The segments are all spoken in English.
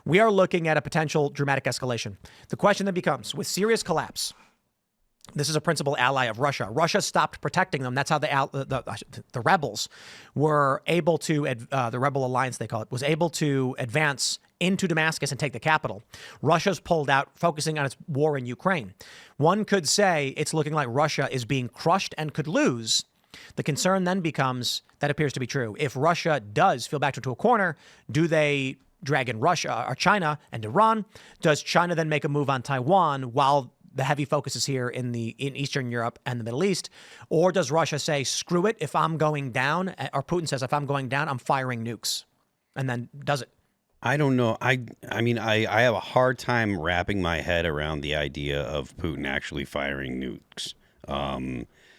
we are looking at a potential dramatic escalation. The question then becomes, with Syria's collapse, this is a principal ally of Russia. Russia stopped protecting them. That's how the rebels were able to, the rebel alliance, they call it, was able to advance into Damascus and take the capital. Russia's pulled out, focusing on its war in Ukraine. One could say it's looking like Russia is being crushed and could lose. The concern then becomes, that appears to be true. If Russia does feel backed into a corner, do they drag in Russia or China and Iran? Does China then make a move on Taiwan while the heavy focus is here in Eastern Europe and the Middle East? Or does Russia say, screw it, if I'm going down, or Putin says, if I'm going down, I'm firing nukes, and then does it? I don't know. I mean, I have a hard time wrapping my head around the idea of Putin actually firing nukes.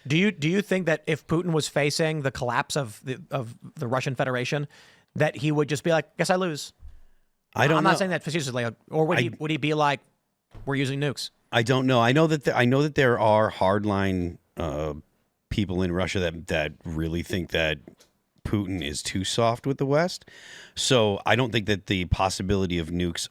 Do you think that if Putin was facing the collapse of the Russian Federation, that he would just be like, guess I lose? I'm not saying that facetiously, or would he be like, we're using nukes? I don't know. I know that there are hardline people in Russia that really think that Putin is too soft with the West. So I don't think that the possibility of nukes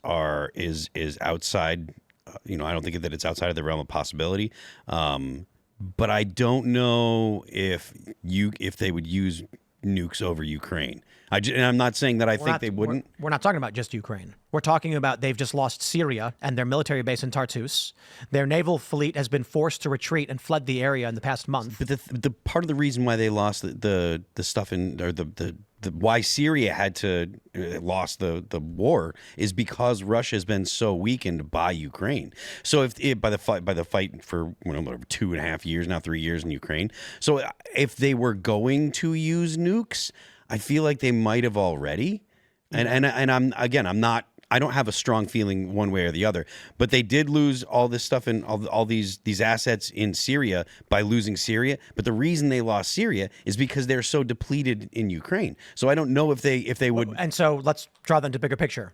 is outside. I don't think that it's outside of the realm of possibility. But I don't know if they would use nukes over Ukraine. And I'm not saying that I think they wouldn't. We're not talking about just Ukraine. We're talking about they've just lost Syria and their military base in Tartus. Their naval fleet has been forced to retreat and fled the area in the past month. But the part of the reason why they lost the stuff why Syria had to lost the war is because Russia has been so weakened by Ukraine. So by the fight for 2.5 years now, 3 years in Ukraine. So if they were going to use nukes, I feel like they might have already. And I don't have a strong feeling one way or the other, but they did lose all this stuff and all these assets in Syria by losing Syria. But the reason they lost Syria is because they're so depleted in Ukraine. So I don't know if they would. And so let's draw them to bigger picture.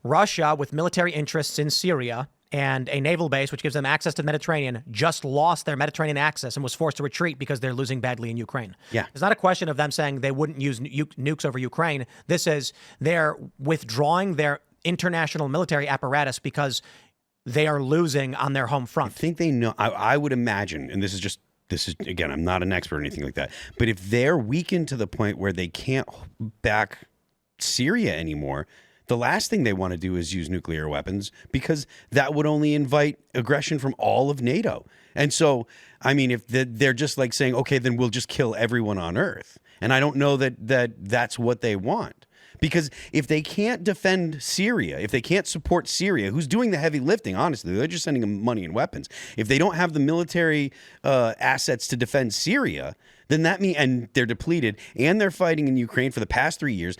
Russia, with military interests in Syria and a naval base which gives them access to the Mediterranean, just lost their Mediterranean access and was forced to retreat because they're losing badly in Ukraine. Yeah. It's not a question of them saying they wouldn't use nukes over Ukraine. This is they're withdrawing their international military apparatus because they are losing on their home front. I think they know. I would imagine, and this is again, I'm not an expert or anything like that, but if they're weakened to the point where they can't back Syria anymore, the last thing they want to do is use nuclear weapons, because that would only invite aggression from all of NATO. And so, I mean, if they're just like saying, okay, then we'll just kill everyone on Earth. And I don't know that's what they want. Because if they can't defend Syria, if they can't support Syria, who's doing the heavy lifting, honestly, they're just sending them money and weapons. If they don't have the military assets to defend Syria, then that means, and they're depleted, and they're fighting in Ukraine for the past 3 years.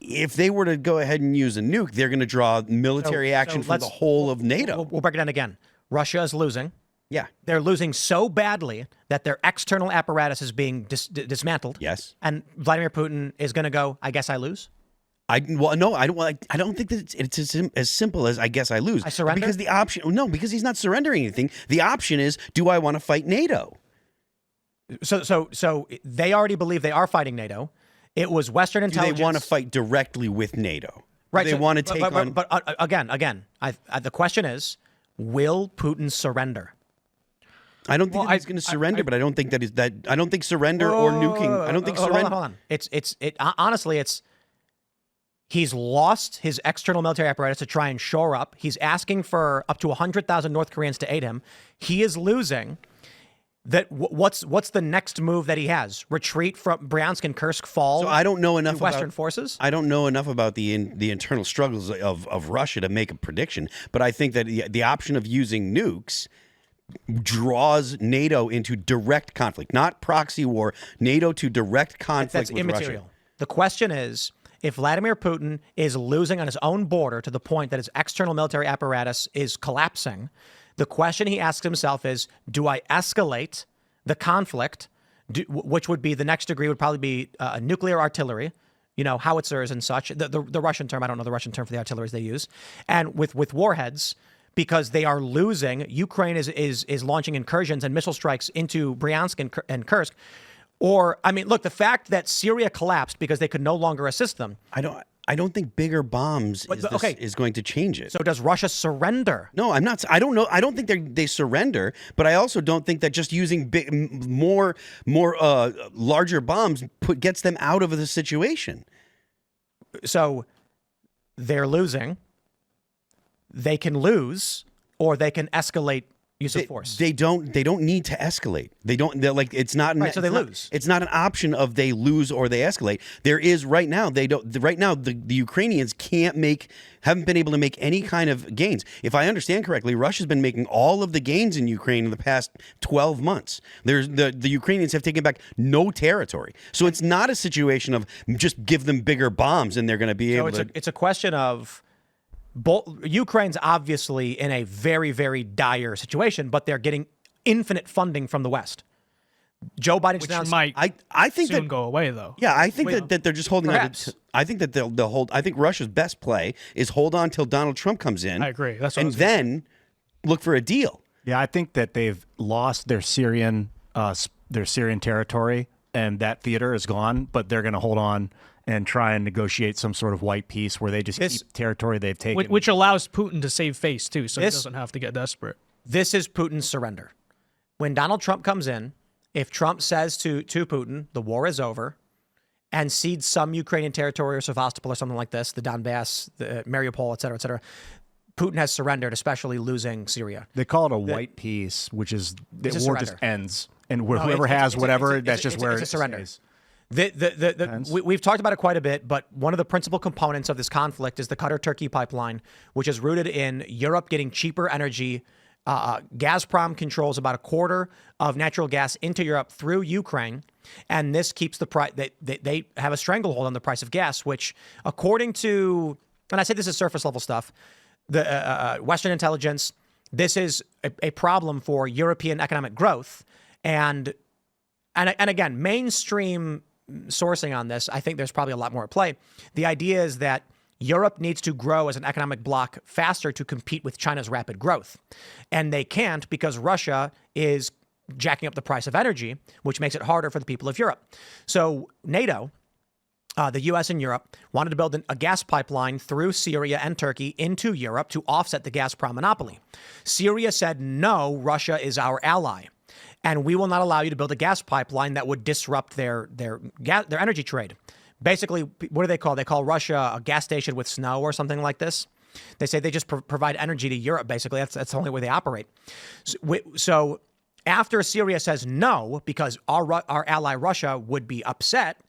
If they were to go ahead and use a nuke, they're going to draw military action from the whole of NATO. We'll break it down again. Russia is losing. Yeah. They're losing so badly that their external apparatus is being dismantled. Yes. And Vladimir Putin is going to go, I guess I lose? I don't think that it's as simple as I guess I lose. I surrender? Because because he's not surrendering anything. The option is, do I want to fight NATO? So they already believe they are fighting NATO. It was Western intelligence. Do they want to fight directly with NATO? Right. Do they want to take on. But again, the question is, will Putin surrender? I don't think he's going to surrender, but I don't think I don't think surrender or nuking. I don't think surrender. Hold on. Honestly, he's lost his external military apparatus to try and shore up. He's asking for up to 100,000 North Koreans to aid him. He is losing. That what's the next move that he has? Retreat from Bryansk and Kursk, fall. So I don't know enough about Western forces. I don't know enough about the internal struggles of Russia to make a prediction. But I think that the option of using nukes draws NATO into direct conflict, not proxy war. NATO to direct conflict with immaterial. Russia. The question is, if Vladimir Putin is losing on his own border to the point that his external military apparatus is collapsing, the question he asks himself is, do I escalate the conflict, which would be the next degree would probably be nuclear artillery, howitzers and such, the Russian term, I don't know the Russian term for the artilleries they use, and with warheads, because they are losing. Ukraine is launching incursions and missile strikes into Bryansk and Kursk. Or, I mean, look, the fact that Syria collapsed because they could no longer assist them. I don't think bigger bombs is going to change it. So does Russia surrender? No, I'm not. I don't know. I don't think they surrender, but I also don't think that just using larger bombs gets them out of the situation. So they're losing. They can lose, or they can escalate use of force. They don't need to escalate. They're like, it's not. Right, so they lose. It's not an option of they lose or they escalate. There is right now. They don't. Right now, the Ukrainians haven't been able to make any kind of gains. If I understand correctly, Russia's been making all of the gains in Ukraine in the past 12 months. The Ukrainians have taken back no territory. So it's not a situation of just give them bigger bombs and they're going to be able to. It's a question of. Ukraine's obviously in a very, very dire situation, but they're getting infinite funding from the West. Joe Biden's announced. I think soon go away though. Yeah, I think that they're just holding on. I think that they'll hold. I think Russia's best play is hold on till Donald Trump comes in. I agree. That's what and then look for a deal. Yeah, I think that they've lost their Syrian territory, and that theater is gone. But they're going to hold on and try and negotiate some sort of white peace where they just keep territory they've taken. Which allows Putin to save face, too, so he doesn't have to get desperate. This is Putin's surrender. When Donald Trump comes in, if Trump says to Putin, the war is over, and cedes some Ukrainian territory or Sevastopol or something like this, the Donbass, the Mariupol, et cetera, Putin has surrendered, especially losing Syria. They call it a white peace, which is the war just ends. And whoever has whatever, that's just where it's a surrender. Stays. We've talked about it quite a bit, but one of the principal components of this conflict is the Qatar-Turkey pipeline, which is rooted in Europe getting cheaper energy. Gazprom controls about a quarter of natural gas into Europe through Ukraine, and this keeps the price. They have a stranglehold on the price of gas, which, according to, and I say this is surface level stuff, the Western intelligence, this is a problem for European economic growth, and again, mainstream sourcing on this, I think there's probably a lot more at play. The idea is that Europe needs to grow as an economic bloc faster to compete with China's rapid growth. And they can't because Russia is jacking up the price of energy, which makes it harder for the people of Europe. So NATO, the U.S. and Europe, wanted to build a gas pipeline through Syria and Turkey into Europe to offset the Gazprom monopoly. Syria said, no, Russia is our ally, and we will not allow you to build a gas pipeline that would disrupt their energy trade. Basically, what do they call? They call Russia a gas station with snow or something like this. They say they just provide energy to Europe, basically. That's the only way they operate. So after Syria says no, because our ally Russia would be upset,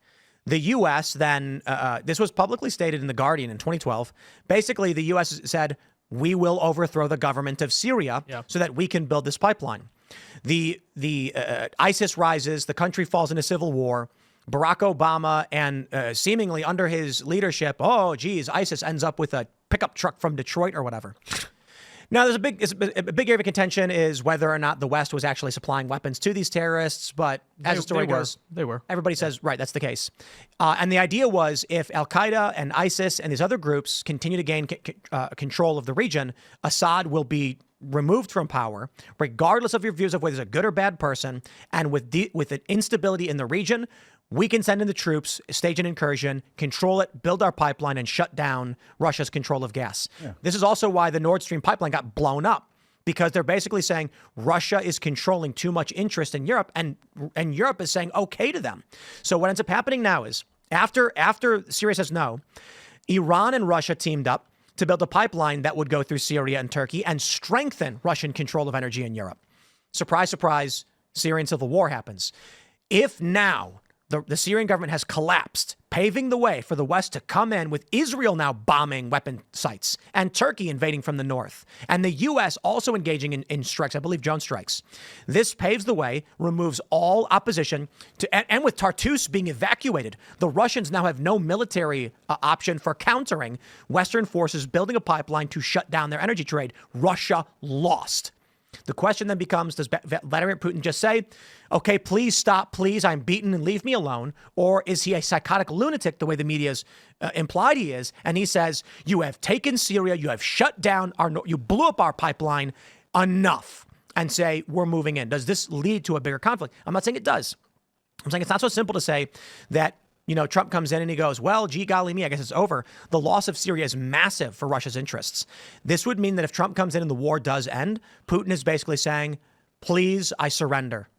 the U.S. then, this was publicly stated in The Guardian in 2012, basically the U.S. said, we will overthrow the government of Syria so that we can build this pipeline. The ISIS rises, the country falls into civil war. Barack Obama and seemingly under his leadership, ISIS ends up with a pickup truck from Detroit or whatever. Now, there's a big area of contention is whether or not the West was actually supplying weapons to these terrorists. But as the story goes, they were. Everybody says, right, that's the case. And the idea was if Al-Qaeda and ISIS and these other groups continue to gain control of the region, Assad will be removed from power, regardless of your views of whether he's a good or bad person. And with an instability in the region, we can send in the troops, stage an incursion, control it, build our pipeline, and shut down Russia's control of gas. Yeah. This is also why the Nord Stream pipeline got blown up, because they're basically saying Russia is controlling too much interest in Europe, and Europe is saying okay to them. So what ends up happening now is after Syria says no, Iran and Russia teamed up to build a pipeline that would go through Syria and Turkey and strengthen Russian control of energy in Europe. Surprise, surprise, Syrian civil war happens. If now the Syrian government has collapsed, paving the way for the West to come in with Israel now bombing weapon sites and Turkey invading from the north and the U.S. also engaging in strikes, I believe drone strikes. This paves the way, removes all opposition and with Tartus being evacuated, the Russians now have no military option for countering Western forces building a pipeline to shut down their energy trade. Russia lost. The question then becomes, does Vladimir Putin just say, okay, please stop, please, I'm beaten and leave me alone? Or is he a psychotic lunatic, the way the media's implied he is? And he says, you have taken Syria, you have shut down you blew up our pipeline, enough, and say, we're moving in. Does this lead to a bigger conflict? I'm not saying it does. I'm saying it's not so simple to say that Trump comes in and he goes, well, gee golly me, I guess it's over. The loss of Syria is massive for Russia's interests. This would mean that if Trump comes in and the war does end, Putin is basically saying, please, I surrender.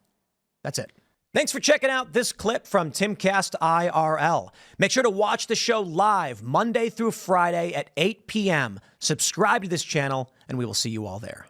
That's it. Thanks for checking out this clip from Timcast IRL. Make sure to watch the show live Monday through Friday at 8 p.m. Subscribe to this channel, and we will see you all there.